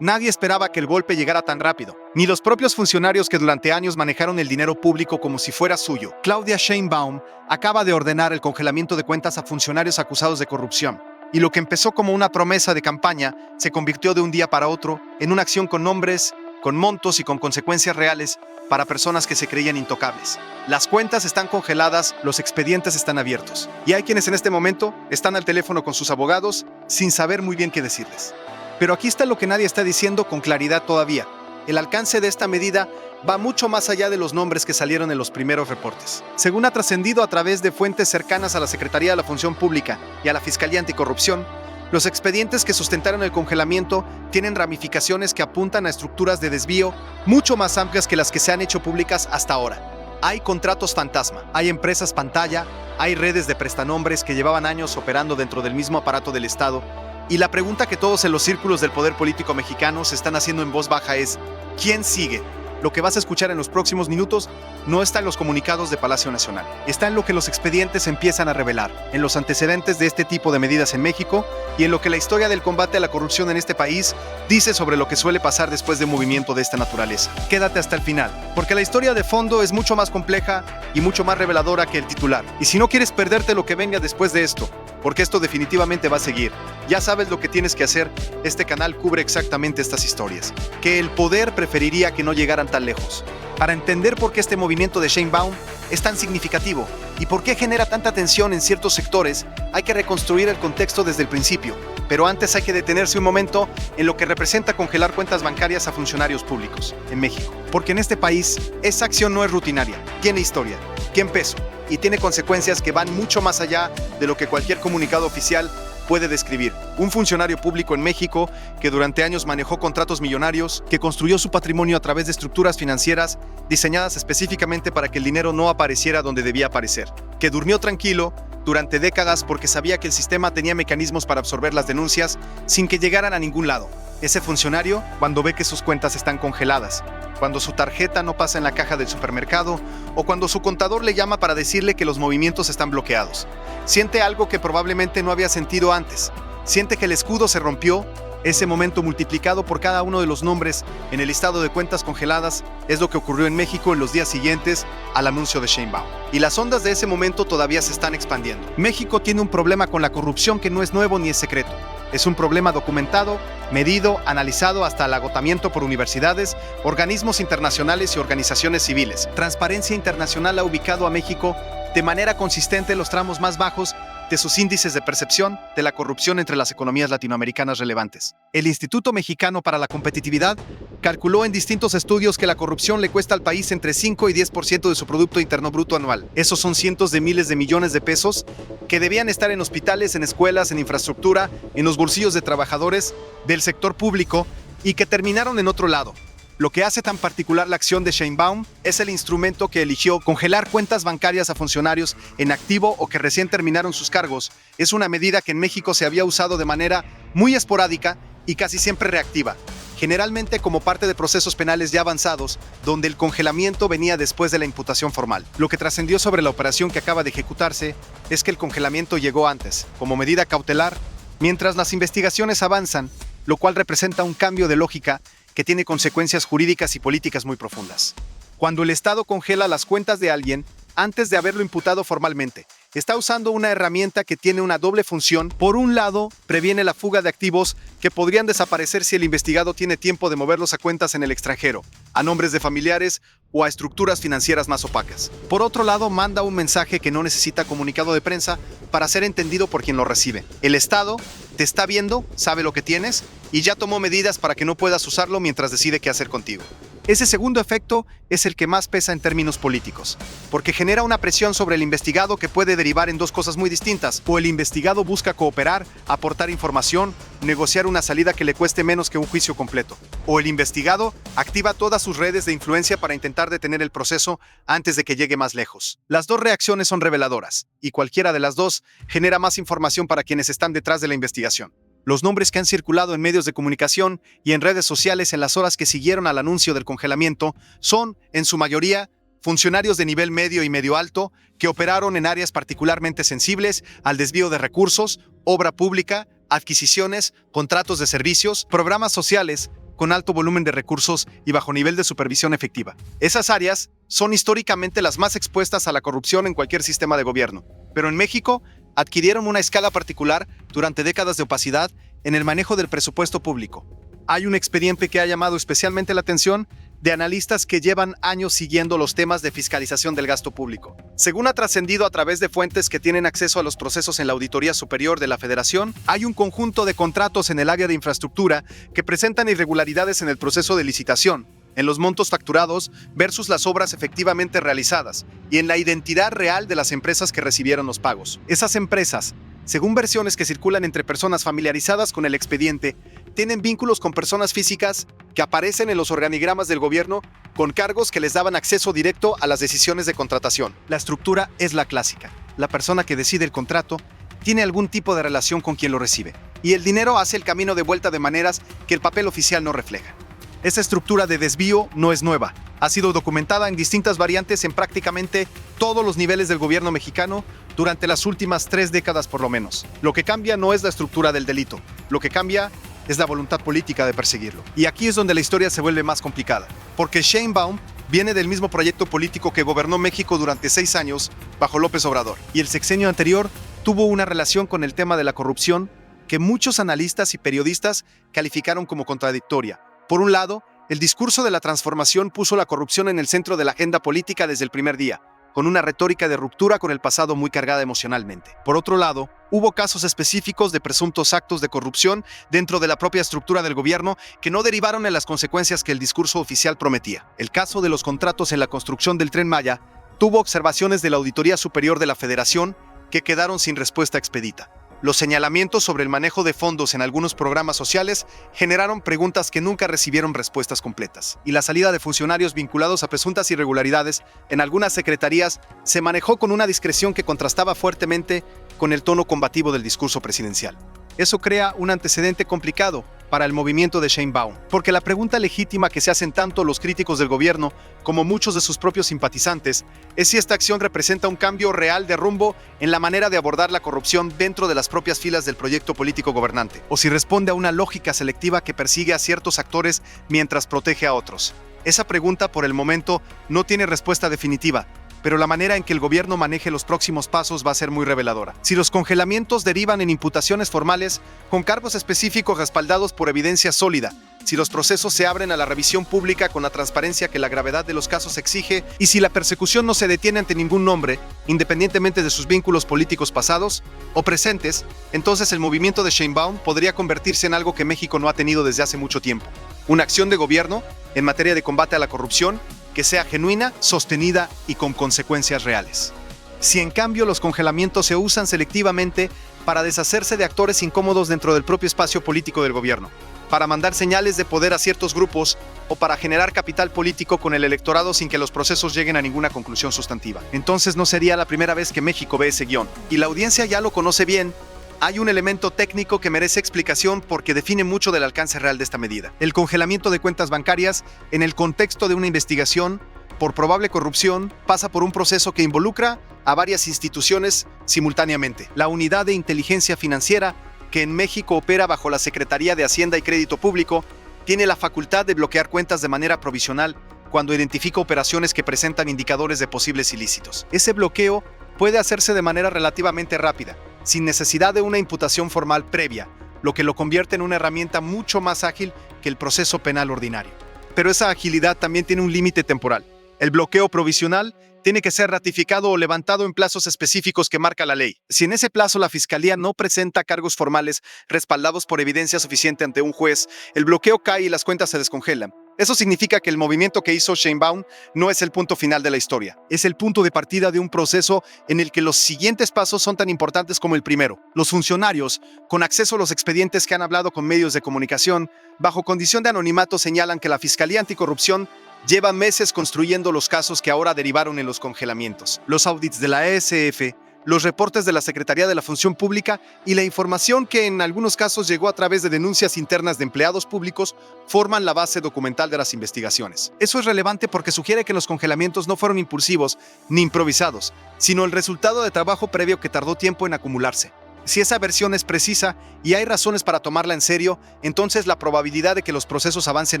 Nadie esperaba que el golpe llegara tan rápido, ni los propios funcionarios que durante años manejaron el dinero público como si fuera suyo. Claudia Sheinbaum acaba de ordenar el congelamiento de cuentas a funcionarios acusados de corrupción. Y lo que empezó como una promesa de campaña se convirtió de un día para otro en una acción con nombres, con montos y con consecuencias reales para personas que se creían intocables. Las cuentas están congeladas, los expedientes están abiertos. Y hay quienes en este momento están al teléfono con sus abogados sin saber muy bien qué decirles. Pero aquí está lo que nadie está diciendo con claridad todavía. El alcance de esta medida va mucho más allá de los nombres que salieron en los primeros reportes. Según ha trascendido a través de fuentes cercanas a la Secretaría de la Función Pública y a la Fiscalía Anticorrupción, los expedientes que sustentaron el congelamiento tienen ramificaciones que apuntan a estructuras de desvío mucho más amplias que las que se han hecho públicas hasta ahora. Hay contratos fantasma, hay empresas pantalla, hay redes de prestanombres que llevaban años operando dentro del mismo aparato del Estado. Y la pregunta que todos en los círculos del poder político mexicano se están haciendo en voz baja es: ¿quién sigue? Lo que vas a escuchar en los próximos minutos no está en los comunicados de Palacio Nacional. Está en lo que los expedientes empiezan a revelar, en los antecedentes de este tipo de medidas en México y en lo que la historia del combate a la corrupción en este país dice sobre lo que suele pasar después de un movimiento de esta naturaleza. Quédate hasta el final, porque la historia de fondo es mucho más compleja y mucho más reveladora que el titular. Y si no quieres perderte lo que venga después de esto, porque esto definitivamente va a seguir, ya sabes lo que tienes que hacer. Este canal cubre exactamente estas historias, que el poder preferiría que no llegaran tan lejos. Para entender por qué este movimiento de Sheinbaum es tan significativo y por qué genera tanta tensión en ciertos sectores, hay que reconstruir el contexto desde el principio. Pero antes hay que detenerse un momento en lo que representa congelar cuentas bancarias a funcionarios públicos en México. Porque en este país, esa acción no es rutinaria, tiene historia, tiene peso y tiene consecuencias que van mucho más allá de lo que cualquier comunicado oficial puede describir. Un funcionario público en México que durante años manejó contratos millonarios, que construyó su patrimonio a través de estructuras financieras diseñadas específicamente para que el dinero no apareciera donde debía aparecer, que durmió tranquilo durante décadas porque sabía que el sistema tenía mecanismos para absorber las denuncias sin que llegaran a ningún lado. Ese funcionario, cuando ve que sus cuentas están congeladas, cuando su tarjeta no pasa en la caja del supermercado o cuando su contador le llama para decirle que los movimientos están bloqueados, siente algo que probablemente no había sentido antes. Siente que el escudo se rompió. Ese momento multiplicado por cada uno de los nombres en el listado de cuentas congeladas es lo que ocurrió en México en los días siguientes al anuncio de Sheinbaum. Y las ondas de ese momento todavía se están expandiendo. México tiene un problema con la corrupción que no es nuevo ni es secreto. Es un problema documentado, medido, analizado hasta el agotamiento por universidades, organismos internacionales y organizaciones civiles. Transparencia Internacional ha ubicado a México de manera consistente en los tramos más bajos de sus índices de percepción de la corrupción entre las economías latinoamericanas relevantes. El Instituto Mexicano para la Competitividad calculó en distintos estudios que la corrupción le cuesta al país entre 5 y 10% de su Producto Interno Bruto anual. Esos son cientos de miles de millones de pesos que debían estar en hospitales, en escuelas, en infraestructura, en los bolsillos de trabajadores del sector público y que terminaron en otro lado. Lo que hace tan particular la acción de Sheinbaum es el instrumento que eligió: congelar cuentas bancarias a funcionarios en activo o que recién terminaron sus cargos. Es una medida que en México se había usado de manera muy esporádica y casi siempre reactiva, generalmente como parte de procesos penales ya avanzados, donde el congelamiento venía después de la imputación formal. Lo que trascendió sobre la operación que acaba de ejecutarse es que el congelamiento llegó antes, como medida cautelar, mientras las investigaciones avanzan, lo cual representa un cambio de lógica que tiene consecuencias jurídicas y políticas muy profundas. Cuando el Estado congela las cuentas de alguien antes de haberlo imputado formalmente, está usando una herramienta que tiene una doble función. Por un lado, previene la fuga de activos que podrían desaparecer si el investigado tiene tiempo de moverlos a cuentas en el extranjero, a nombres de familiares o a estructuras financieras más opacas. Por otro lado, manda un mensaje que no necesita comunicado de prensa para ser entendido por quien lo recibe. El Estado te está viendo, sabe lo que tienes y ya tomó medidas para que no puedas usarlo mientras decide qué hacer contigo. Ese segundo efecto es el que más pesa en términos políticos, porque genera una presión sobre el investigado que puede derivar en dos cosas muy distintas. O el investigado busca cooperar, aportar información, negociar una salida que le cueste menos que un juicio completo. O el investigado activa todas sus redes de influencia para intentar detener el proceso antes de que llegue más lejos. Las dos reacciones son reveladoras, y cualquiera de las dos genera más información para quienes están detrás de la investigación. Los nombres que han circulado en medios de comunicación y en redes sociales en las horas que siguieron al anuncio del congelamiento son, en su mayoría, funcionarios de nivel medio y medio alto que operaron en áreas particularmente sensibles al desvío de recursos, obra pública, adquisiciones, contratos de servicios, programas sociales, con alto volumen de recursos y bajo nivel de supervisión efectiva. Esas áreas son históricamente las más expuestas a la corrupción en cualquier sistema de gobierno, pero en México adquirieron una escala particular durante décadas de opacidad en el manejo del presupuesto público. Hay un expediente que ha llamado especialmente la atención de analistas que llevan años siguiendo los temas de fiscalización del gasto público. Según ha trascendido a través de fuentes que tienen acceso a los procesos en la Auditoría Superior de la Federación, hay un conjunto de contratos en el área de infraestructura que presentan irregularidades en el proceso de licitación, en los montos facturados versus las obras efectivamente realizadas y en la identidad real de las empresas que recibieron los pagos. Esas empresas, según versiones que circulan entre personas familiarizadas con el expediente, tienen vínculos con personas físicas que aparecen en los organigramas del gobierno con cargos que les daban acceso directo a las decisiones de contratación. La estructura es la clásica. La persona que decide el contrato tiene algún tipo de relación con quien lo recibe, y el dinero hace el camino de vuelta de maneras que el papel oficial no refleja. Esa estructura de desvío no es nueva. Ha sido documentada en distintas variantes en prácticamente todos los niveles del gobierno mexicano durante las últimas 3 décadas por lo menos. Lo que cambia no es la estructura del delito. Lo que cambia es la voluntad política de perseguirlo. Y aquí es donde la historia se vuelve más complicada, porque Sheinbaum viene del mismo proyecto político que gobernó México durante 6 años bajo López Obrador, y el sexenio anterior tuvo una relación con el tema de la corrupción que muchos analistas y periodistas calificaron como contradictoria. Por un lado, el discurso de la transformación puso la corrupción en el centro de la agenda política desde el primer día, con una retórica de ruptura con el pasado muy cargada emocionalmente. Por otro lado, hubo casos específicos de presuntos actos de corrupción dentro de la propia estructura del gobierno que no derivaron en las consecuencias que el discurso oficial prometía. El caso de los contratos en la construcción del Tren Maya tuvo observaciones de la Auditoría Superior de la Federación que quedaron sin respuesta expedita. Los señalamientos sobre el manejo de fondos en algunos programas sociales generaron preguntas que nunca recibieron respuestas completas. Y la salida de funcionarios vinculados a presuntas irregularidades en algunas secretarías se manejó con una discreción que contrastaba fuertemente con el tono combativo del discurso presidencial. Eso crea un antecedente complicado para el movimiento de Sheinbaum, porque la pregunta legítima que se hacen tanto los críticos del gobierno como muchos de sus propios simpatizantes es si esta acción representa un cambio real de rumbo en la manera de abordar la corrupción dentro de las propias filas del proyecto político gobernante, o si responde a una lógica selectiva que persigue a ciertos actores mientras protege a otros. Esa pregunta, por el momento, no tiene respuesta definitiva, pero la manera en que el gobierno maneje los próximos pasos va a ser muy reveladora. Si los congelamientos derivan en imputaciones formales con cargos específicos respaldados por evidencia sólida, si los procesos se abren a la revisión pública con la transparencia que la gravedad de los casos exige, y si la persecución no se detiene ante ningún nombre, independientemente de sus vínculos políticos pasados o presentes, entonces el movimiento de Sheinbaum podría convertirse en algo que México no ha tenido desde hace mucho tiempo: una acción de gobierno en materia de combate a la corrupción que sea genuina, sostenida y con consecuencias reales. Si en cambio los congelamientos se usan selectivamente para deshacerse de actores incómodos dentro del propio espacio político del gobierno, para mandar señales de poder a ciertos grupos o para generar capital político con el electorado sin que los procesos lleguen a ninguna conclusión sustantiva, entonces no sería la primera vez que México ve ese guión. Y la audiencia ya lo conoce bien. Hay un elemento técnico que merece explicación porque define mucho del alcance real de esta medida: el congelamiento de cuentas bancarias en el contexto de una investigación por probable corrupción pasa por un proceso que involucra a varias instituciones simultáneamente. La Unidad de Inteligencia Financiera, que en México opera bajo la Secretaría de Hacienda y Crédito Público, tiene la facultad de bloquear cuentas de manera provisional cuando identifica operaciones que presentan indicadores de posibles ilícitos. Ese bloqueo puede hacerse de manera relativamente rápida, sin necesidad de una imputación formal previa, lo que lo convierte en una herramienta mucho más ágil que el proceso penal ordinario. Pero esa agilidad también tiene un límite temporal. El bloqueo provisional tiene que ser ratificado o levantado en plazos específicos que marca la ley. Si en ese plazo la Fiscalía no presenta cargos formales respaldados por evidencia suficiente ante un juez, el bloqueo cae y las cuentas se descongelan. Eso significa que el movimiento que hizo Sheinbaum no es el punto final de la historia. Es el punto de partida de un proceso en el que los siguientes pasos son tan importantes como el primero. Los funcionarios, con acceso a los expedientes que han hablado con medios de comunicación, bajo condición de anonimato, señalan que la Fiscalía Anticorrupción lleva meses construyendo los casos que ahora derivaron en los congelamientos. Los audits de la ESF, los reportes de la Secretaría de la Función Pública y la información que en algunos casos llegó a través de denuncias internas de empleados públicos forman la base documental de las investigaciones. Eso es relevante porque sugiere que los congelamientos no fueron impulsivos ni improvisados, sino el resultado de trabajo previo que tardó tiempo en acumularse. Si esa versión es precisa y hay razones para tomarla en serio, entonces la probabilidad de que los procesos avancen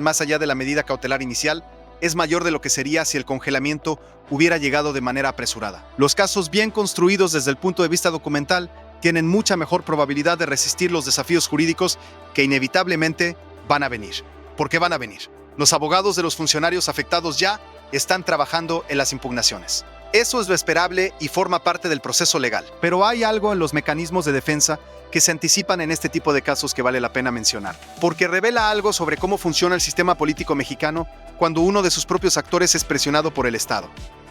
más allá de la medida cautelar inicial es mayor de lo que sería si el congelamiento hubiera llegado de manera apresurada. Los casos bien construidos desde el punto de vista documental tienen mucha mejor probabilidad de resistir los desafíos jurídicos que inevitablemente van a venir. ¿Por qué van a venir? Los abogados de los funcionarios afectados ya están trabajando en las impugnaciones. Eso es lo esperable y forma parte del proceso legal. Pero hay algo en los mecanismos de defensa que se anticipan en este tipo de casos que vale la pena mencionar, porque revela algo sobre cómo funciona el sistema político mexicano cuando uno de sus propios actores es presionado por el Estado.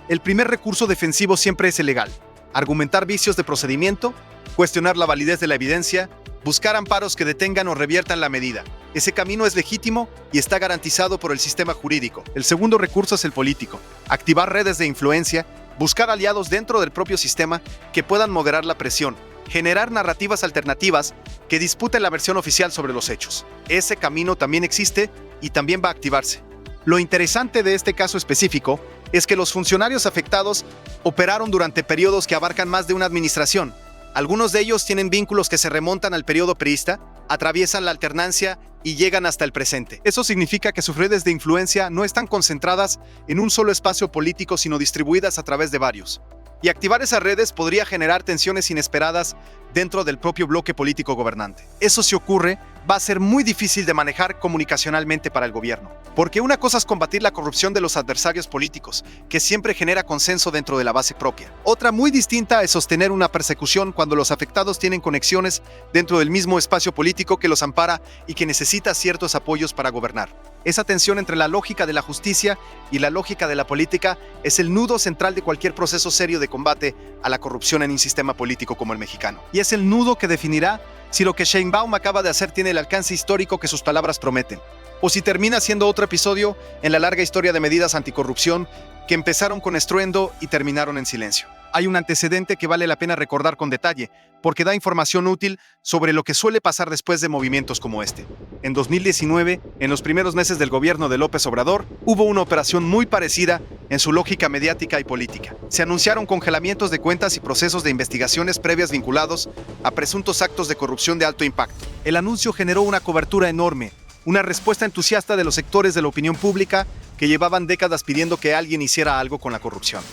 El primer recurso defensivo siempre es el legal: argumentar vicios de procedimiento, cuestionar la validez de la evidencia, buscar amparos que detengan o reviertan la medida. Ese camino es legítimo y está garantizado por el sistema jurídico. El segundo recurso es el político: activar redes de influencia, buscar aliados dentro del propio sistema que puedan moderar la presión, generar narrativas alternativas que disputen la versión oficial sobre los hechos. Ese camino también existe y también va a activarse. Lo interesante de este caso específico es que los funcionarios afectados operaron durante periodos que abarcan más de una administración. Algunos de ellos tienen vínculos que se remontan al periodo priista, atraviesan la alternancia y llegan hasta el presente. Eso significa que sus redes de influencia no están concentradas en un solo espacio político, sino distribuidas a través de varios. Y activar esas redes podría generar tensiones inesperadas dentro del propio bloque político gobernante. Eso, si ocurre, va a ser muy difícil de manejar comunicacionalmente para el gobierno. Porque una cosa es combatir la corrupción de los adversarios políticos, que siempre genera consenso dentro de la base propia. Otra muy distinta es sostener una persecución cuando los afectados tienen conexiones dentro del mismo espacio político que los ampara y que necesita ciertos apoyos para gobernar. Esa tensión entre la lógica de la justicia y la lógica de la política es el nudo central de cualquier proceso serio de combate a la corrupción en un sistema político como el mexicano. Y es el nudo que definirá si lo que Sheinbaum acaba de hacer tiene el alcance histórico que sus palabras prometen, o si termina siendo otro episodio en la larga historia de medidas anticorrupción que empezaron con estruendo y terminaron en silencio. Hay un antecedente que vale la pena recordar con detalle, porque da información útil sobre lo que suele pasar después de movimientos como este. En 2019, en los primeros meses del gobierno de López Obrador, hubo una operación muy parecida en su lógica mediática y política. Se anunciaron congelamientos de cuentas y procesos de investigaciones previas vinculados a presuntos actos de corrupción de alto impacto. El anuncio generó una cobertura enorme, una respuesta entusiasta de los sectores de la opinión pública que llevaban décadas pidiendo que alguien hiciera algo con la corrupción,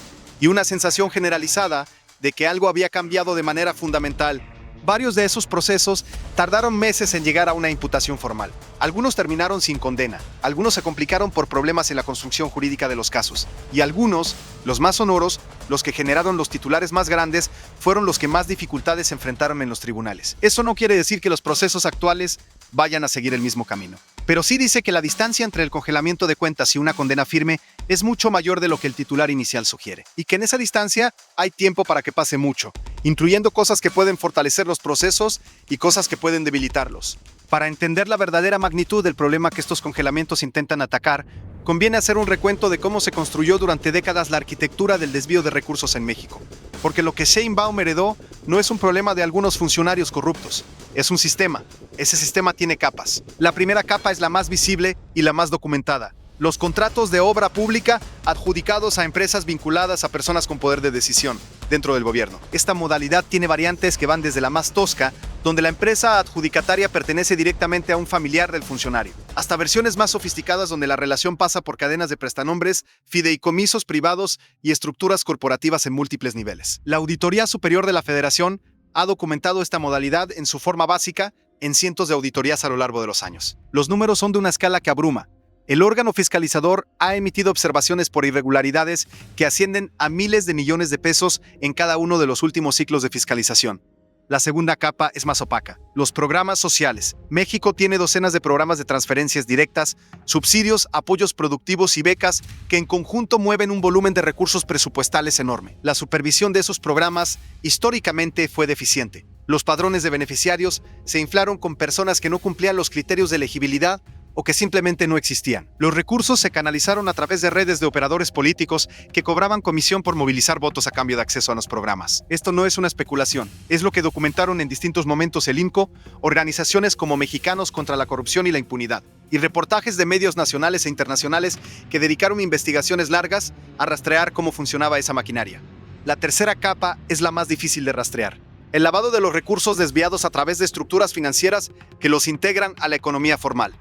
y una sensación generalizada de que algo había cambiado de manera fundamental. Varios de esos procesos tardaron meses en llegar a una imputación formal. Algunos terminaron sin condena, algunos se complicaron por problemas en la construcción jurídica de los casos, y algunos, los más sonoros, los que generaron los titulares más grandes, fueron los que más dificultades enfrentaron en los tribunales. Eso no quiere decir que los procesos actuales vayan a seguir el mismo camino, pero sí dice que la distancia entre el congelamiento de cuentas y una condena firme es mucho mayor de lo que el titular inicial sugiere, y que en esa distancia hay tiempo para que pase mucho, incluyendo cosas que pueden fortalecer los procesos y cosas que pueden debilitarlos. Para entender la verdadera magnitud del problema que estos congelamientos intentan atacar, conviene hacer un recuento de cómo se construyó durante décadas la arquitectura del desvío de recursos en México. Porque lo que Sheinbaum heredó no es un problema de algunos funcionarios corruptos, es un sistema. Ese sistema tiene capas. La primera capa es la más visible y la más documentada: los contratos de obra pública adjudicados a empresas vinculadas a personas con poder de decisión dentro del gobierno. Esta modalidad tiene variantes que van desde la más tosca, donde la empresa adjudicataria pertenece directamente a un familiar del funcionario, hasta versiones más sofisticadas donde la relación pasa por cadenas de prestanombres, fideicomisos privados y estructuras corporativas en múltiples niveles. La Auditoría Superior de la Federación ha documentado esta modalidad en su forma básica en cientos de auditorías a lo largo de los años. Los números son de una escala que abruma. El órgano fiscalizador ha emitido observaciones por irregularidades que ascienden a miles de millones de pesos en cada uno de los últimos ciclos de fiscalización. La segunda capa es más opaca: los programas sociales. México tiene docenas de programas de transferencias directas, subsidios, apoyos productivos y becas que en conjunto mueven un volumen de recursos presupuestales enorme. La supervisión de esos programas históricamente fue deficiente. Los padrones de beneficiarios se inflaron con personas que no cumplían los criterios de elegibilidad o que simplemente no existían. Los recursos se canalizaron a través de redes de operadores políticos que cobraban comisión por movilizar votos a cambio de acceso a los programas. Esto no es una especulación, es lo que documentaron en distintos momentos el INCO, organizaciones como Mexicanos contra la Corrupción y la Impunidad, y reportajes de medios nacionales e internacionales que dedicaron investigaciones largas a rastrear cómo funcionaba esa maquinaria. La tercera capa es la más difícil de rastrear: el lavado de los recursos desviados a través de estructuras financieras que los integran a la economía formal.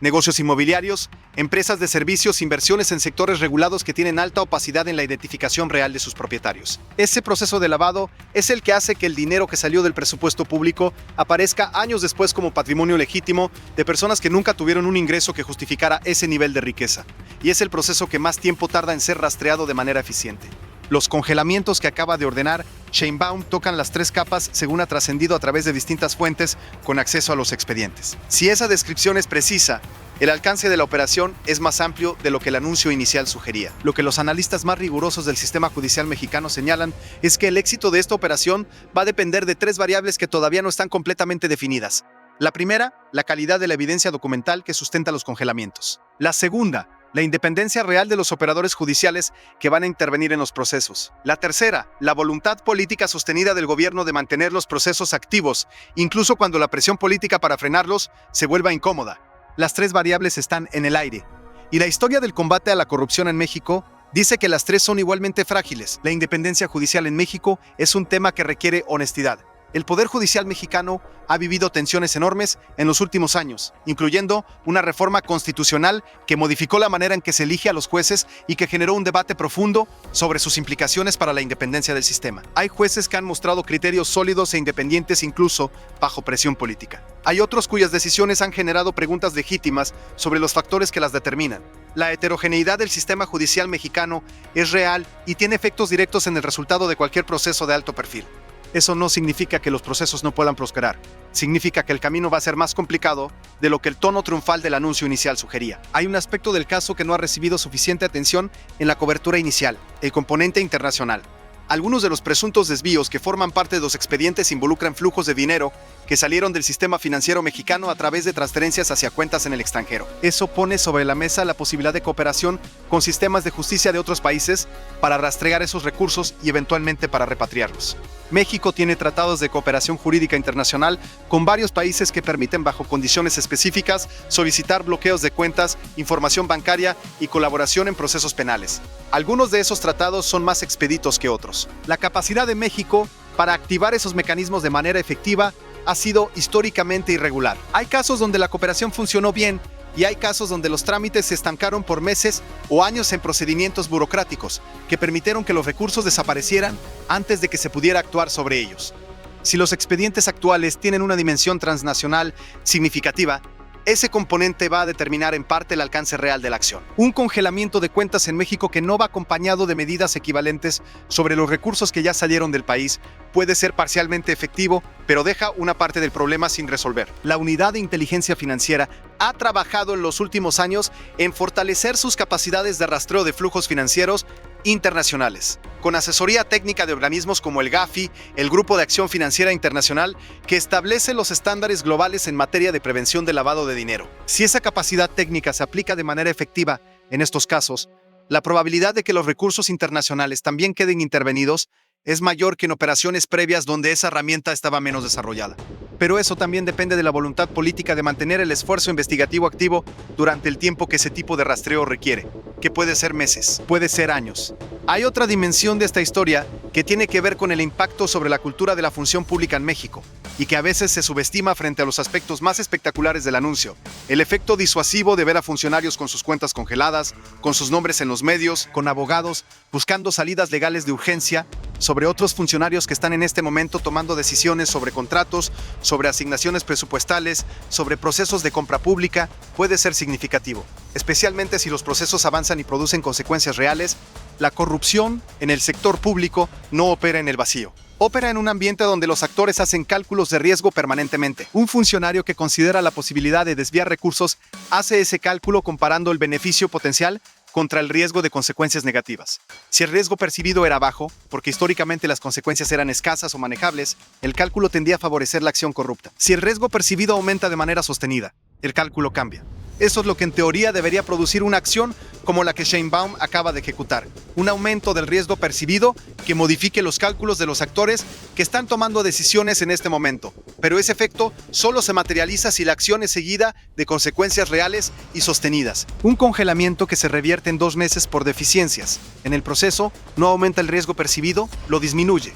Negocios inmobiliarios, empresas de servicios, inversiones en sectores regulados que tienen alta opacidad en la identificación real de sus propietarios. Ese proceso de lavado es el que hace que el dinero que salió del presupuesto público aparezca años después como patrimonio legítimo de personas que nunca tuvieron un ingreso que justificara ese nivel de riqueza. Y es el proceso que más tiempo tarda en ser rastreado de manera eficiente. Los congelamientos que acaba de ordenar Sheinbaum tocan las 3 capas según ha trascendido a través de distintas fuentes con acceso a los expedientes. Si esa descripción es precisa, el alcance de la operación es más amplio de lo que el anuncio inicial sugería. Lo que los analistas más rigurosos del sistema judicial mexicano señalan es que el éxito de esta operación va a depender de 3 variables que todavía no están completamente definidas. La primera, la calidad de la evidencia documental que sustenta los congelamientos. La segunda, la independencia real de los operadores judiciales que van a intervenir en los procesos. La tercera, la voluntad política sostenida del gobierno de mantener los procesos activos, incluso cuando la presión política para frenarlos se vuelva incómoda. Las 3 variables están en el aire. Y la historia del combate a la corrupción en México dice que las 3 son igualmente frágiles. La independencia judicial en México es un tema que requiere honestidad. El Poder Judicial mexicano ha vivido tensiones enormes en los últimos años, incluyendo una reforma constitucional que modificó la manera en que se elige a los jueces y que generó un debate profundo sobre sus implicaciones para la independencia del sistema. Hay jueces que han mostrado criterios sólidos e independientes incluso bajo presión política. Hay otros cuyas decisiones han generado preguntas legítimas sobre los factores que las determinan. La heterogeneidad del sistema judicial mexicano es real y tiene efectos directos en el resultado de cualquier proceso de alto perfil. Eso no significa que los procesos no puedan prosperar. Significa que el camino va a ser más complicado de lo que el tono triunfal del anuncio inicial sugería. Hay un aspecto del caso que no ha recibido suficiente atención en la cobertura inicial, el componente internacional. Algunos de los presuntos desvíos que forman parte de los expedientes involucran flujos de dinero que salieron del sistema financiero mexicano a través de transferencias hacia cuentas en el extranjero. Eso pone sobre la mesa la posibilidad de cooperación con sistemas de justicia de otros países para rastrear esos recursos y eventualmente para repatriarlos. México tiene tratados de cooperación jurídica internacional con varios países que permiten, bajo condiciones específicas, solicitar bloqueos de cuentas, información bancaria y colaboración en procesos penales. Algunos de esos tratados son más expeditos que otros. La capacidad de México para activar esos mecanismos de manera efectiva ha sido históricamente irregular. Hay casos donde la cooperación funcionó bien y hay casos donde los trámites se estancaron por meses o años en procedimientos burocráticos que permitieron que los recursos desaparecieran antes de que se pudiera actuar sobre ellos. Si los expedientes actuales tienen una dimensión transnacional significativa, ese componente va a determinar en parte el alcance real de la acción. Un congelamiento de cuentas en México que no va acompañado de medidas equivalentes sobre los recursos que ya salieron del país puede ser parcialmente efectivo, pero deja una parte del problema sin resolver. La Unidad de Inteligencia Financiera ha trabajado en los últimos años en fortalecer sus capacidades de rastreo de flujos financieros internacionales, con asesoría técnica de organismos como el GAFI, el Grupo de Acción Financiera Internacional, que establece los estándares globales en materia de prevención del lavado de dinero. Si esa capacidad técnica se aplica de manera efectiva en estos casos, la probabilidad de que los recursos internacionales también queden intervenidos es mayor que en operaciones previas donde esa herramienta estaba menos desarrollada. Pero eso también depende de la voluntad política de mantener el esfuerzo investigativo activo durante el tiempo que ese tipo de rastreo requiere, que puede ser meses, puede ser años. Hay otra dimensión de esta historia que tiene que ver con el impacto sobre la cultura de la función pública en México, y que a veces se subestima frente a los aspectos más espectaculares del anuncio. El efecto disuasivo de ver a funcionarios con sus cuentas congeladas, con sus nombres en los medios, con abogados, buscando salidas legales de urgencia, sobre otros funcionarios que están en este momento tomando decisiones sobre contratos, sobre asignaciones presupuestales, sobre procesos de compra pública, puede ser significativo, especialmente si los procesos avanzan y producen consecuencias reales. La corrupción en el sector público no opera en el vacío. Opera en un ambiente donde los actores hacen cálculos de riesgo permanentemente. Un funcionario que considera la posibilidad de desviar recursos hace ese cálculo comparando el beneficio potencial contra el riesgo de consecuencias negativas. Si el riesgo percibido era bajo, porque históricamente las consecuencias eran escasas o manejables, el cálculo tendía a favorecer la acción corrupta. Si el riesgo percibido aumenta de manera sostenida, el cálculo cambia. Eso es lo que en teoría debería producir una acción como la que Sheinbaum acaba de ejecutar. Un aumento del riesgo percibido que modifique los cálculos de los actores que están tomando decisiones en este momento. Pero ese efecto solo se materializa si la acción es seguida de consecuencias reales y sostenidas. Un congelamiento que se revierte en 2 meses por deficiencias en el proceso no aumenta el riesgo percibido, lo disminuye.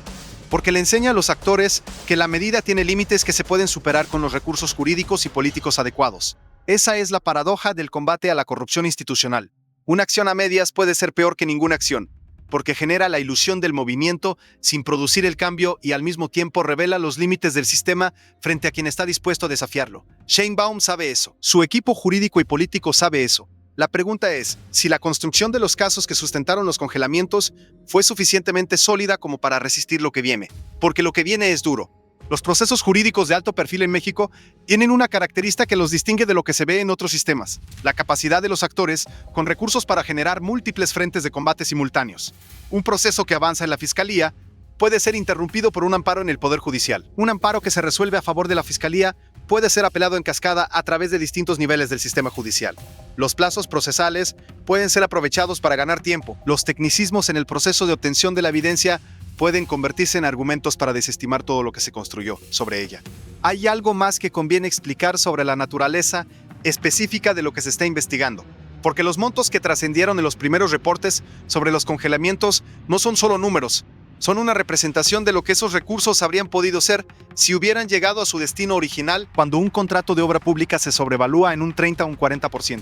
porque le enseña a los actores que la medida tiene límites que se pueden superar con los recursos jurídicos y políticos adecuados. Esa es la paradoja del combate a la corrupción institucional. Una acción a medias puede ser peor que ninguna acción, porque genera la ilusión del movimiento sin producir el cambio y al mismo tiempo revela los límites del sistema frente a quien está dispuesto a desafiarlo. Sheinbaum sabe eso. Su equipo jurídico y político sabe eso. La pregunta es, si la construcción de los casos que sustentaron los congelamientos fue suficientemente sólida como para resistir lo que viene. Porque lo que viene es duro. Los procesos jurídicos de alto perfil en México tienen una característica que los distingue de lo que se ve en otros sistemas: la capacidad de los actores con recursos para generar múltiples frentes de combate simultáneos. Un proceso que avanza en la Fiscalía puede ser interrumpido por un amparo en el Poder Judicial. Un amparo que se resuelve a favor de la Fiscalía puede ser apelado en cascada a través de distintos niveles del sistema judicial. Los plazos procesales pueden ser aprovechados para ganar tiempo. Los tecnicismos en el proceso de obtención de la evidencia pueden convertirse en argumentos para desestimar todo lo que se construyó sobre ella. Hay algo más que conviene explicar sobre la naturaleza específica de lo que se está investigando, porque los montos que trascendieron en los primeros reportes sobre los congelamientos no son solo números, son una representación de lo que esos recursos habrían podido ser si hubieran llegado a su destino original cuando un contrato de obra pública se sobrevalúa en un 30 o un 40%.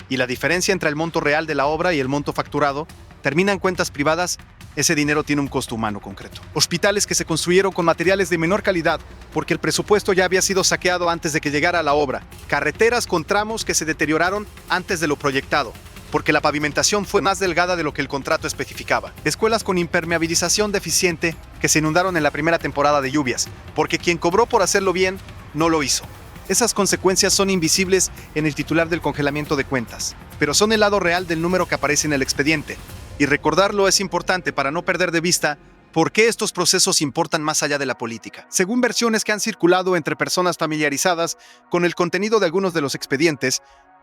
Y la diferencia entre el monto real de la obra y el monto facturado termina en cuentas privadas. Ese dinero tiene un costo humano concreto. Hospitales que se construyeron con materiales de menor calidad porque el presupuesto ya había sido saqueado antes de que llegara a la obra. Carreteras con tramos que se deterioraron antes de lo proyectado, porque la pavimentación fue más delgada de lo que el contrato especificaba. Escuelas con impermeabilización deficiente que se inundaron en la primera temporada de lluvias, porque quien cobró por hacerlo bien no lo hizo. Esas consecuencias son invisibles en el titular del congelamiento de cuentas, pero son el lado real del número que aparece en el expediente. Y recordarlo es importante para no perder de vista por qué estos procesos importan más allá de la política. Según versiones que han circulado entre personas familiarizadas con el contenido de algunos de los expedientes,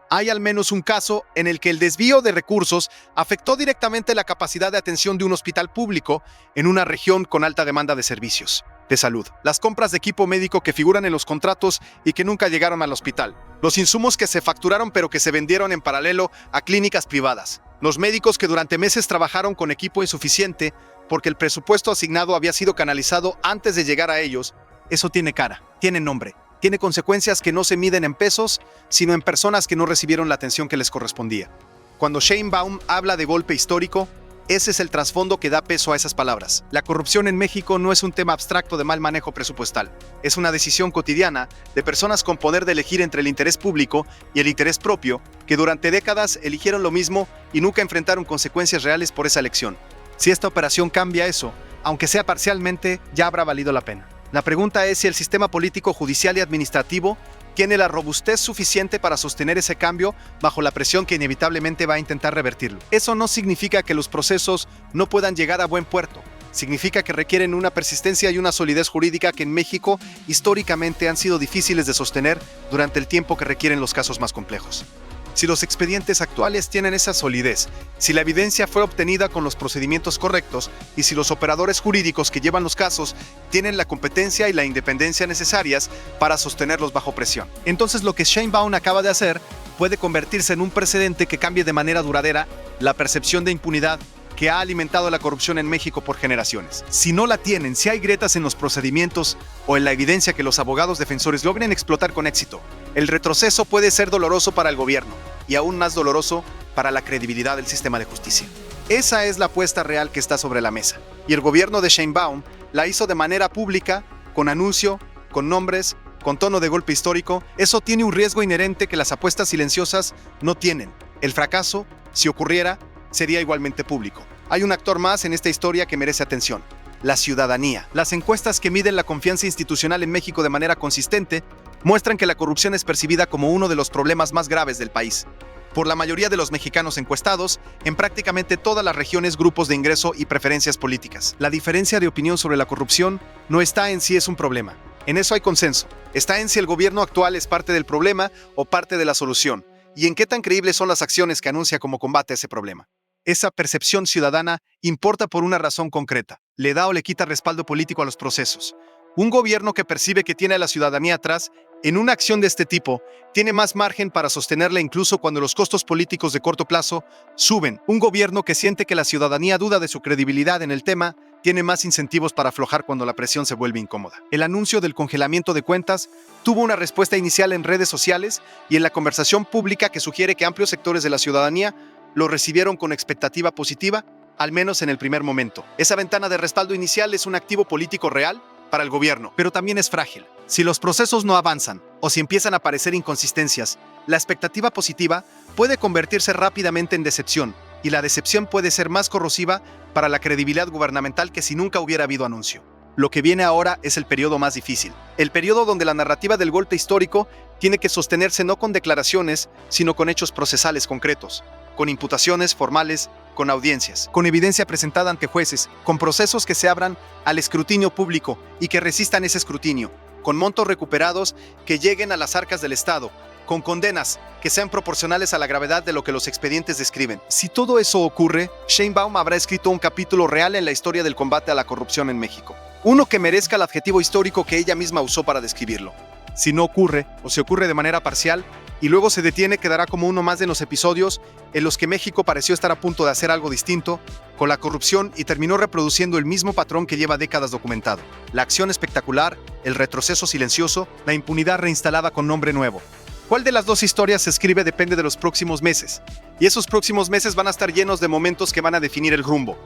hay al menos un caso en el que el desvío de recursos afectó directamente la capacidad de atención de un hospital público en una región con alta demanda de servicios de salud. Las compras de equipo médico que figuran en los contratos y que nunca llegaron al hospital. Los insumos que se facturaron pero que se vendieron en paralelo a clínicas privadas. Los médicos que durante meses trabajaron con equipo insuficiente porque el presupuesto asignado había sido canalizado antes de llegar a ellos. Eso tiene cara, tiene nombre. Tiene consecuencias que no se miden en pesos, sino en personas que no recibieron la atención que les correspondía. Cuando Sheinbaum habla de golpe histórico, ese es el trasfondo que da peso a esas palabras. La corrupción en México no es un tema abstracto de mal manejo presupuestal. Es una decisión cotidiana de personas con poder de elegir entre el interés público y el interés propio, que durante décadas eligieron lo mismo y nunca enfrentaron consecuencias reales por esa elección. Si esta operación cambia eso, aunque sea parcialmente, ya habrá valido la pena. La pregunta es si el sistema político, judicial y administrativo tiene la robustez suficiente para sostener ese cambio bajo la presión que inevitablemente va a intentar revertirlo. Eso no significa que los procesos no puedan llegar a buen puerto. Significa que requieren una persistencia y una solidez jurídica que en México históricamente han sido difíciles de sostener durante el tiempo que requieren los casos más complejos. Si los expedientes actuales tienen esa solidez, si la evidencia fue obtenida con los procedimientos correctos y si los operadores jurídicos que llevan los casos tienen la competencia y la independencia necesarias para sostenerlos bajo presión, entonces lo que Sheinbaum acaba de hacer puede convertirse en un precedente que cambie de manera duradera la percepción de impunidad que ha alimentado la corrupción en México por generaciones. Si no la tienen, si hay grietas en los procedimientos o en la evidencia que los abogados defensores logren explotar con éxito, el retroceso puede ser doloroso para el gobierno y aún más doloroso para la credibilidad del sistema de justicia. Esa es la apuesta real que está sobre la mesa. Y el gobierno de Sheinbaum la hizo de manera pública, con anuncio, con nombres, con tono de golpe histórico. Eso tiene un riesgo inherente que las apuestas silenciosas no tienen. El fracaso, si ocurriera, sería igualmente público. Hay un actor más en esta historia que merece atención: la ciudadanía. Las encuestas que miden la confianza institucional en México de manera consistente muestran que la corrupción es percibida como uno de los problemas más graves del país por la mayoría de los mexicanos encuestados en prácticamente todas las regiones, grupos de ingreso y preferencias políticas. La diferencia de opinión sobre la corrupción no está en si es un problema. En eso hay consenso. Está en si el gobierno actual es parte del problema o parte de la solución, y en qué tan creíbles son las acciones que anuncia como combate a ese problema. Esa percepción ciudadana importa por una razón concreta: le da o le quita respaldo político a los procesos. Un gobierno que percibe que tiene a la ciudadanía atrás en una acción de este tipo tiene más margen para sostenerla incluso cuando los costos políticos de corto plazo suben. Un gobierno que siente que la ciudadanía duda de su credibilidad en el tema tiene más incentivos para aflojar cuando la presión se vuelve incómoda. El anuncio del congelamiento de cuentas tuvo una respuesta inicial en redes sociales y en la conversación pública que sugiere que amplios sectores de la ciudadanía lo recibieron con expectativa positiva, al menos en el primer momento. Esa ventana de respaldo inicial es un activo político real para el gobierno, pero también es frágil. Si los procesos no avanzan o si empiezan a aparecer inconsistencias, la expectativa positiva puede convertirse rápidamente en decepción, y la decepción puede ser más corrosiva para la credibilidad gubernamental que si nunca hubiera habido anuncio. Lo que viene ahora es el periodo más difícil, el periodo donde la narrativa del golpe histórico tiene que sostenerse no con declaraciones, sino con hechos procesales concretos, con imputaciones formales, con audiencias, con evidencia presentada ante jueces, con procesos que se abran al escrutinio público y que resistan ese escrutinio, con montos recuperados que lleguen a las arcas del Estado, con condenas que sean proporcionales a la gravedad de lo que los expedientes describen. Si todo eso ocurre, Sheinbaum habrá escrito un capítulo real en la historia del combate a la corrupción en México. Uno que merezca el adjetivo histórico que ella misma usó para describirlo. Si no ocurre, o se ocurre de manera parcial, y luego se detiene, quedará como uno más de los episodios en los que México pareció estar a punto de hacer algo distinto con la corrupción y terminó reproduciendo el mismo patrón que lleva décadas documentado. La acción espectacular, el retroceso silencioso, la impunidad reinstalada con nombre nuevo. ¿Cuál de las dos historias se escribe depende de los próximos meses? Y esos próximos meses van a estar llenos de momentos que van a definir el rumbo.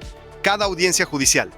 Cada audiencia judicial,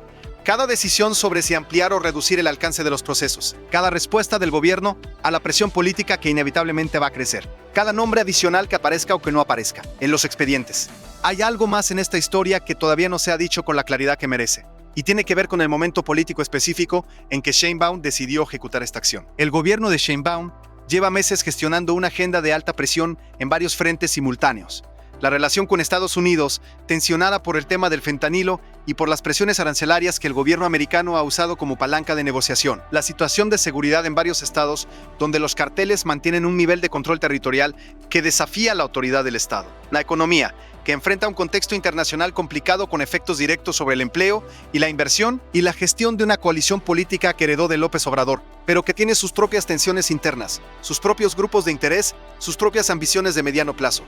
cada decisión sobre si ampliar o reducir el alcance de los procesos, cada respuesta del gobierno a la presión política que inevitablemente va a crecer, cada nombre adicional que aparezca o que no aparezca en los expedientes. Hay algo más en esta historia que todavía no se ha dicho con la claridad que merece, y tiene que ver con el momento político específico en que Sheinbaum decidió ejecutar esta acción. El gobierno de Sheinbaum lleva meses gestionando una agenda de alta presión en varios frentes simultáneos. La relación con Estados Unidos, tensionada por el tema del fentanilo y por las presiones arancelarias que el gobierno americano ha usado como palanca de negociación. La situación de seguridad en varios estados, donde los carteles mantienen un nivel de control territorial que desafía la autoridad del Estado. La economía, que enfrenta un contexto internacional complicado con efectos directos sobre el empleo y la inversión, y la gestión de una coalición política que heredó de López Obrador, pero que tiene sus propias tensiones internas, sus propios grupos de interés, sus propias ambiciones de mediano plazo.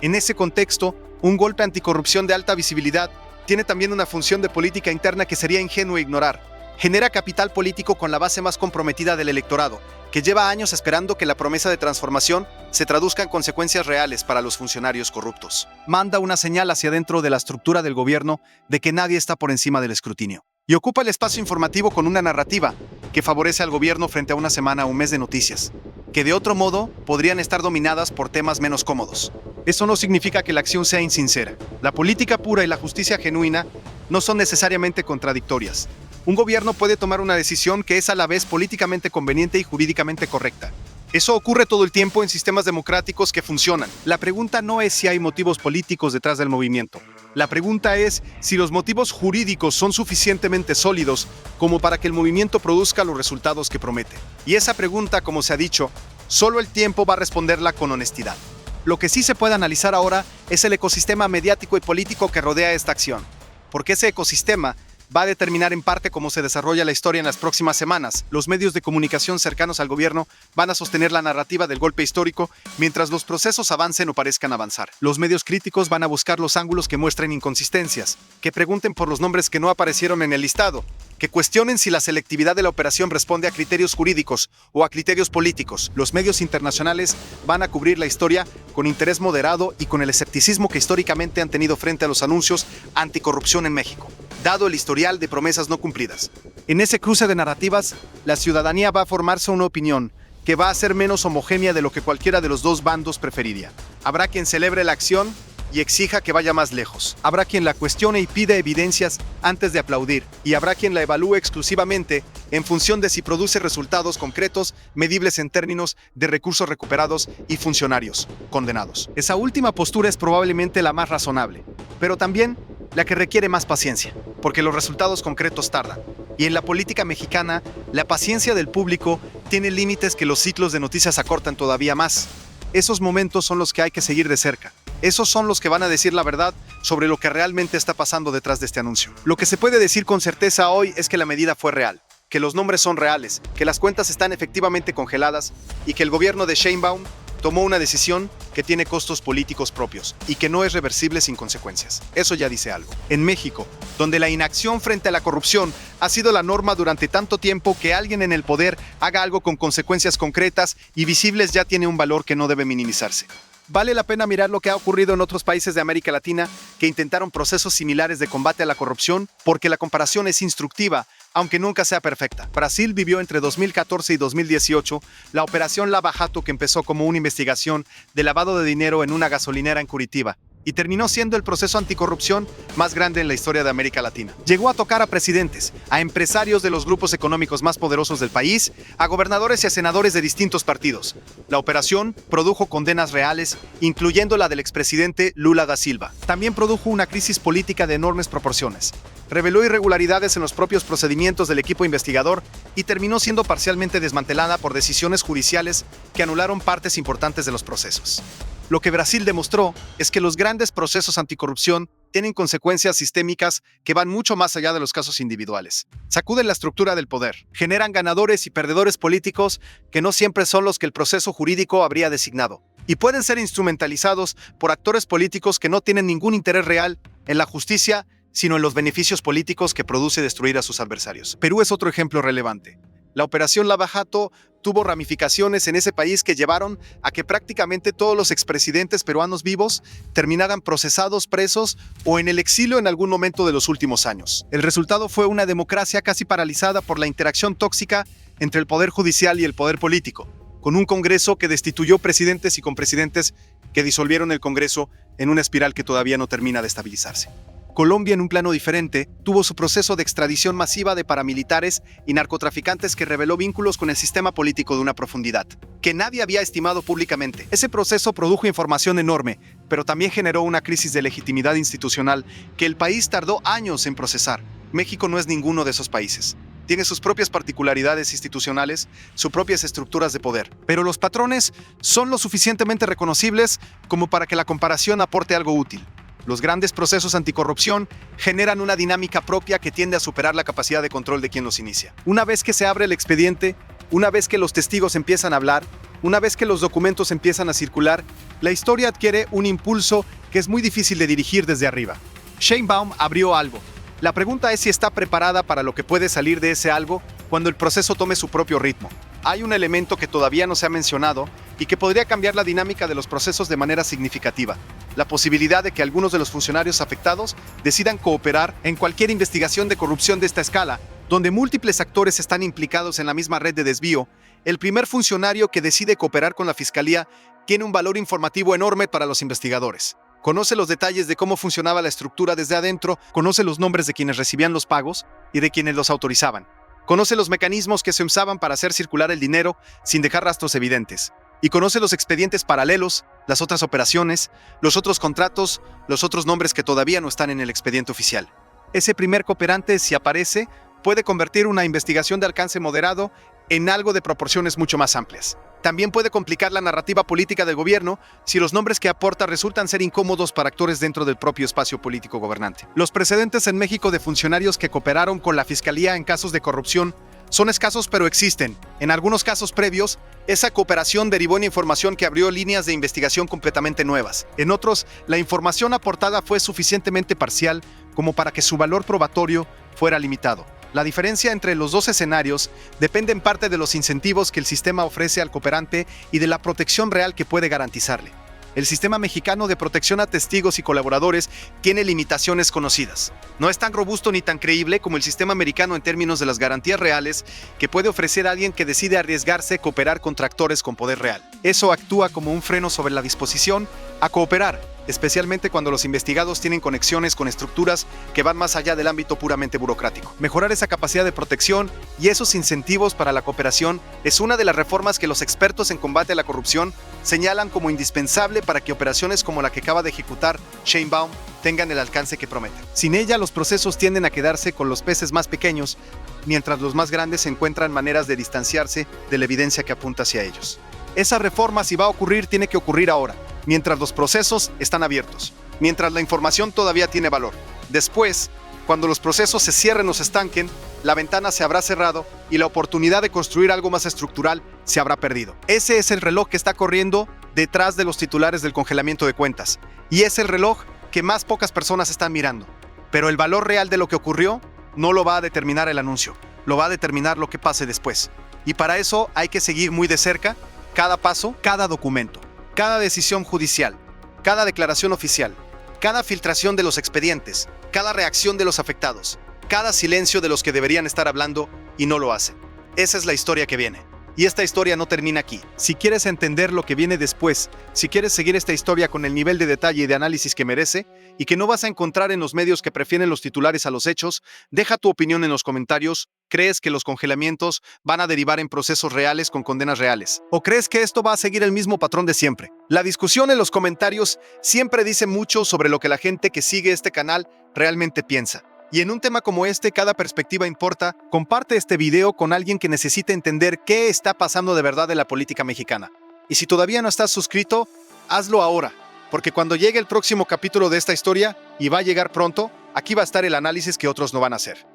En ese contexto, un golpe anticorrupción de alta visibilidad tiene también una función de política interna que sería ingenuo ignorar. Genera capital político con la base más comprometida del electorado, que lleva años esperando que la promesa de transformación se traduzca en consecuencias reales para los funcionarios corruptos. Manda una señal hacia dentro de la estructura del gobierno de que nadie está por encima del escrutinio. Y ocupa el espacio informativo con una narrativa que favorece al gobierno frente a una semana o un mes de noticias, que de otro modo podrían estar dominadas por temas menos cómodos. Eso no significa que la acción sea insincera. La política pura y la justicia genuina no son necesariamente contradictorias. Un gobierno puede tomar una decisión que es a la vez políticamente conveniente y jurídicamente correcta. Eso ocurre todo el tiempo en sistemas democráticos que funcionan. La pregunta no es si hay motivos políticos detrás del movimiento. La pregunta es si los motivos jurídicos son suficientemente sólidos como para que el movimiento produzca los resultados que promete. Y esa pregunta, como se ha dicho, solo el tiempo va a responderla con honestidad. Lo que sí se puede analizar ahora es el ecosistema mediático y político que rodea esta acción, porque ese ecosistema va a determinar en parte cómo se desarrolla la historia en las próximas semanas. Los medios de comunicación cercanos al gobierno van a sostener la narrativa del golpe histórico mientras los procesos avancen o parezcan avanzar. Los medios críticos van a buscar los ángulos que muestren inconsistencias, que pregunten por los nombres que no aparecieron en el listado, que cuestionen si la selectividad de la operación responde a criterios jurídicos o a criterios políticos. Los medios internacionales van a cubrir la historia con interés moderado y con el escepticismo que históricamente han tenido frente a los anuncios anticorrupción en México, dado el historial de promesas no cumplidas. En ese cruce de narrativas, la ciudadanía va a formarse una opinión que va a ser menos homogénea de lo que cualquiera de los dos bandos preferiría. Habrá quien celebre la acción y exija que vaya más lejos. Habrá quien la cuestione y pida evidencias antes de aplaudir. Y habrá quien la evalúe exclusivamente en función de si produce resultados concretos, medibles en términos de recursos recuperados y funcionarios condenados. Esa última postura es probablemente la más razonable, pero también la que requiere más paciencia, porque los resultados concretos tardan. Y en la política mexicana, la paciencia del público tiene límites que los ciclos de noticias acortan todavía más. Esos momentos son los que hay que seguir de cerca. Esos son los que van a decir la verdad sobre lo que realmente está pasando detrás de este anuncio. Lo que se puede decir con certeza hoy es que la medida fue real, que los nombres son reales, que las cuentas están efectivamente congeladas y que el gobierno de Sheinbaum tomó una decisión que tiene costos políticos propios y que no es reversible sin consecuencias. Eso ya dice algo. En México, donde la inacción frente a la corrupción ha sido la norma durante tanto tiempo, que alguien en el poder haga algo con consecuencias concretas y visibles ya tiene un valor que no debe minimizarse. Vale la pena mirar lo que ha ocurrido en otros países de América Latina que intentaron procesos similares de combate a la corrupción, porque la comparación es instructiva, aunque nunca sea perfecta. Brasil vivió entre 2014 y 2018 la Operación Lava Jato, que empezó como una investigación de lavado de dinero en una gasolinera en Curitiba y terminó siendo el proceso anticorrupción más grande en la historia de América Latina. Llegó a tocar a presidentes, a empresarios de los grupos económicos más poderosos del país, a gobernadores y a senadores de distintos partidos. La operación produjo condenas reales, incluyendo la del expresidente Lula da Silva. También produjo una crisis política de enormes proporciones. Reveló irregularidades en los propios procedimientos del equipo investigador y terminó siendo parcialmente desmantelada por decisiones judiciales que anularon partes importantes de los procesos. Lo que Brasil demostró es que los grandes procesos anticorrupción tienen consecuencias sistémicas que van mucho más allá de los casos individuales. Sacuden la estructura del poder, generan ganadores y perdedores políticos que no siempre son los que el proceso jurídico habría designado, y pueden ser instrumentalizados por actores políticos que no tienen ningún interés real en la justicia, sino en los beneficios políticos que produce destruir a sus adversarios. Perú es otro ejemplo relevante. La Operación Lava Jato tuvo ramificaciones en ese país que llevaron a que prácticamente todos los expresidentes peruanos vivos terminaran procesados, presos o en el exilio en algún momento de los últimos años. El resultado fue una democracia casi paralizada por la interacción tóxica entre el poder judicial y el poder político, con un Congreso que destituyó presidentes y con presidentes que disolvieron el Congreso en una espiral que todavía no termina de estabilizarse. Colombia, en un plano diferente, tuvo su proceso de extradición masiva de paramilitares y narcotraficantes que reveló vínculos con el sistema político de una profundidad que nadie había estimado públicamente. Ese proceso produjo información enorme, pero también generó una crisis de legitimidad institucional que el país tardó años en procesar. México no es ninguno de esos países. Tiene sus propias particularidades institucionales, sus propias estructuras de poder, pero los patrones son lo suficientemente reconocibles como para que la comparación aporte algo útil. Los grandes procesos anticorrupción generan una dinámica propia que tiende a superar la capacidad de control de quien los inicia. Una vez que se abre el expediente, una vez que los testigos empiezan a hablar, una vez que los documentos empiezan a circular, la historia adquiere un impulso que es muy difícil de dirigir desde arriba. Sheinbaum abrió algo. La pregunta es si está preparada para lo que puede salir de ese algo cuando el proceso tome su propio ritmo. Hay un elemento que todavía no se ha mencionado y que podría cambiar la dinámica de los procesos de manera significativa: la posibilidad de que algunos de los funcionarios afectados decidan cooperar en cualquier investigación de corrupción de esta escala, donde múltiples actores están implicados en la misma red de desvío. El primer funcionario que decide cooperar con la fiscalía tiene un valor informativo enorme para los investigadores. Conoce los detalles de cómo funcionaba la estructura desde adentro, conoce los nombres de quienes recibían los pagos y de quienes los autorizaban. Conoce los mecanismos que se usaban para hacer circular el dinero sin dejar rastros evidentes. Y conoce los expedientes paralelos, las otras operaciones, los otros contratos, los otros nombres que todavía no están en el expediente oficial. Ese primer cooperante, si aparece, puede convertir una investigación de alcance moderado en algo de proporciones mucho más amplias. También puede complicar la narrativa política del gobierno si los nombres que aporta resultan ser incómodos para actores dentro del propio espacio político gobernante. Los precedentes en México de funcionarios que cooperaron con la fiscalía en casos de corrupción son escasos, pero existen. En algunos casos previos, esa cooperación derivó en información que abrió líneas de investigación completamente nuevas. En otros, la información aportada fue suficientemente parcial como para que su valor probatorio fuera limitado. La diferencia entre los dos escenarios depende en parte de los incentivos que el sistema ofrece al cooperante y de la protección real que puede garantizarle. El sistema mexicano de protección a testigos y colaboradores tiene limitaciones conocidas. No es tan robusto ni tan creíble como el sistema americano en términos de las garantías reales que puede ofrecer a alguien que decide arriesgarse a cooperar contra actores con poder real. Eso actúa como un freno sobre la disposición a cooperar, especialmente cuando los investigados tienen conexiones con estructuras que van más allá del ámbito puramente burocrático. Mejorar esa capacidad de protección y esos incentivos para la cooperación es una de las reformas que los expertos en combate a la corrupción señalan como indispensable para que operaciones como la que acaba de ejecutar Sheinbaum tengan el alcance que prometen. Sin ella, los procesos tienden a quedarse con los peces más pequeños, mientras los más grandes encuentran maneras de distanciarse de la evidencia que apunta hacia ellos. Esa reforma, si va a ocurrir, tiene que ocurrir ahora, mientras los procesos están abiertos, mientras la información todavía tiene valor. Después, cuando los procesos se cierren o se estanquen, la ventana se habrá cerrado y la oportunidad de construir algo más estructural se habrá perdido. Ese es el reloj que está corriendo detrás de los titulares del congelamiento de cuentas. Y es el reloj que más pocas personas están mirando. Pero el valor real de lo que ocurrió no lo va a determinar el anuncio, lo va a determinar lo que pase después. Y para eso hay que seguir muy de cerca cada paso, cada documento, cada decisión judicial, cada declaración oficial, cada filtración de los expedientes, cada reacción de los afectados, cada silencio de los que deberían estar hablando y no lo hacen. Esa es la historia que viene. Y esta historia no termina aquí. Si quieres entender lo que viene después, si quieres seguir esta historia con el nivel de detalle y de análisis que merece, y que no vas a encontrar en los medios que prefieren los titulares a los hechos, deja tu opinión en los comentarios. ¿Crees que los congelamientos van a derivar en procesos reales con condenas reales? ¿O crees que esto va a seguir el mismo patrón de siempre? La discusión en los comentarios siempre dice mucho sobre lo que la gente que sigue este canal realmente piensa. Y en un tema como este, cada perspectiva importa. Comparte este video con alguien que necesite entender qué está pasando de verdad en la política mexicana. Y si todavía no estás suscrito, hazlo ahora, porque cuando llegue el próximo capítulo de esta historia, y va a llegar pronto, aquí va a estar el análisis que otros no van a hacer.